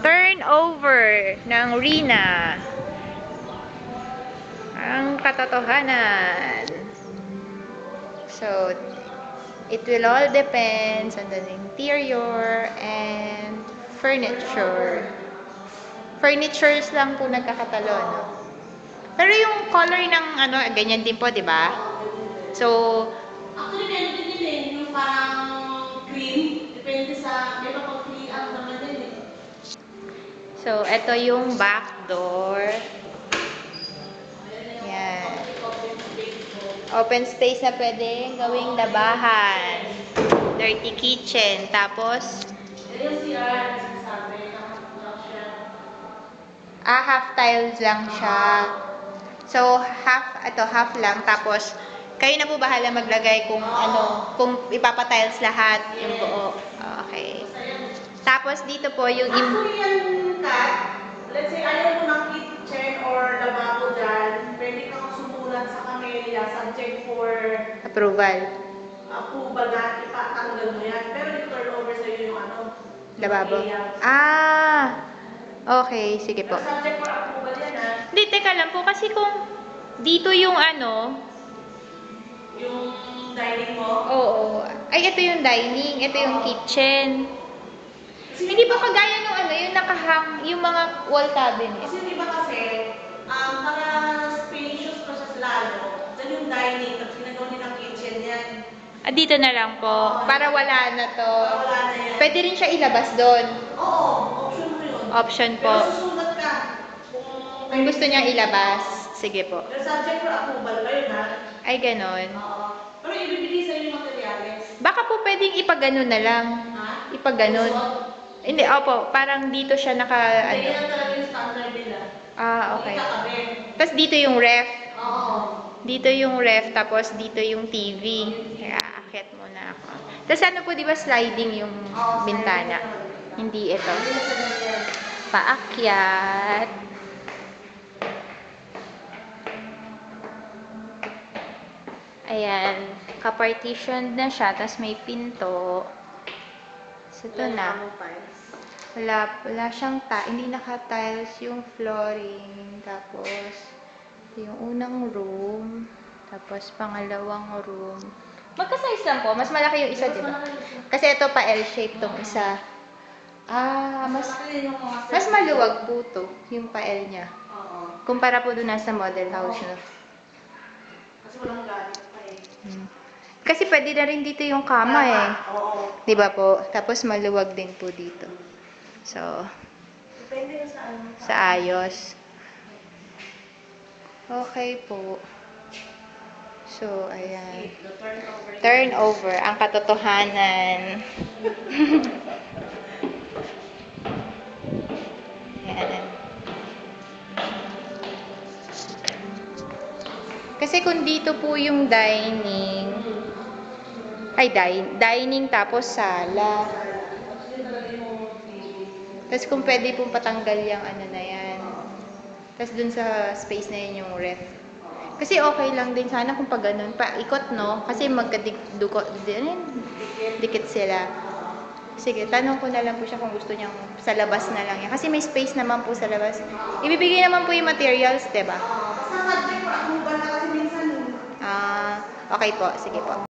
Turnover ng Rina. Ang katotohanan. So, it will all depends on the interior and furniture. Furnitures lang po nagkakatalo, no? Pero yung color ng ano, ganyan din po, di ba? So, actually, meron din nila yung parang cream. Depende sa, may papag-clean up naman din eh. So, ito yung back door. Yan. Open space na pwede gawing labahan. Dirty kitchen. Tapos, Yung CR, sabi, nakakulak siya. half tiles lang siya. So, half lang. Tapos, kayo na po bahala maglagay kung ano, kung ipapatiles lahat yung buo. Okay. Tapos, dito po yung... Actually, yan, Kat, let's say, ayaw mo ng kitchen or lababo dyan, pwede kang sumulat sa Camellia, subject for approval. approval na ipatanggal mo yan. Pero i-turn over sa'yo yung ano, Lababo. area. Ah! Okay, sige po. Pero subject for approval yan ha. Hindi, teka lang po. Kasi kung dito yung ano... Yung dining mo. Oo. Ay, ito yung dining. Ito yung kitchen. Hindi ba kagaya nung ano, yung nakahang, yung mga wall cabinet? Kasi di ba kasi, para spacious pa siya lalo, dyan yung dining, tapos ginagawa nilang kitchen yan. Ah, dito na lang po. Para wala na to. Wala na yan. Pwede rin siya ilabas doon. Oo, option mo yun. Option po. Pero susulat ka. Kung gusto niya ilabas, sige po. Pero subject for approval pa yun ha. Ay, ganon. Oo. Pero ibibigay sa'yo yung materials. Baka po pwedeng ipaganon na lang. Ha? Ipaganon. Hindi, opo. Parang dito siya naka, Hindi ano. yan talaga yung standard nila. Ah, okay. Ikakabit. Tapos dito yung ref. Oo. Dito yung ref, tapos dito yung TV. Kaya, aakyat muna ako. Tapos ano po, di ba sliding yung bintana? Hindi ito. Paakyat. Ayan. Ka-partition na siya, tapos may pinto. So, ito na. Wala siyang hindi naka-tiles yung flooring. Tapos, yung unang room. Tapos, pangalawang room. Magka-size lang po. Mas malaki yung isa, di ba? Kasi ito pa L-shape tong isa. Ah, mas maluwag po to. Yung pa L niya. Oo. Kumpara po doon nasa model house, no? Kasi walang galit pa eh. Kasi pwede na rin dito yung kama, eh. Oo. Di ba po? Tapos, maluwag din po dito. So, Depende sa ano. sa ayos. Okay po. So, ayan. Turnover. Ang katotohanan. Ayan. Kasi kung dito po yung dining, dining tapos sala. Tapos kung pwede pong patanggal yung ano na yan. Tapos dun sa space na yun yung ref. Kasi okay lang din sana kung pag ganun. Paikot, no? Kasi dikit sila. Sige, tanong ko na lang po siya kung gusto niyang sa labas na lang yan. Kasi may space naman po sa labas. Ibibigay naman po yung materials, diba? Basta subject for approval na kasi minsan. Ah, okay po. Sige po.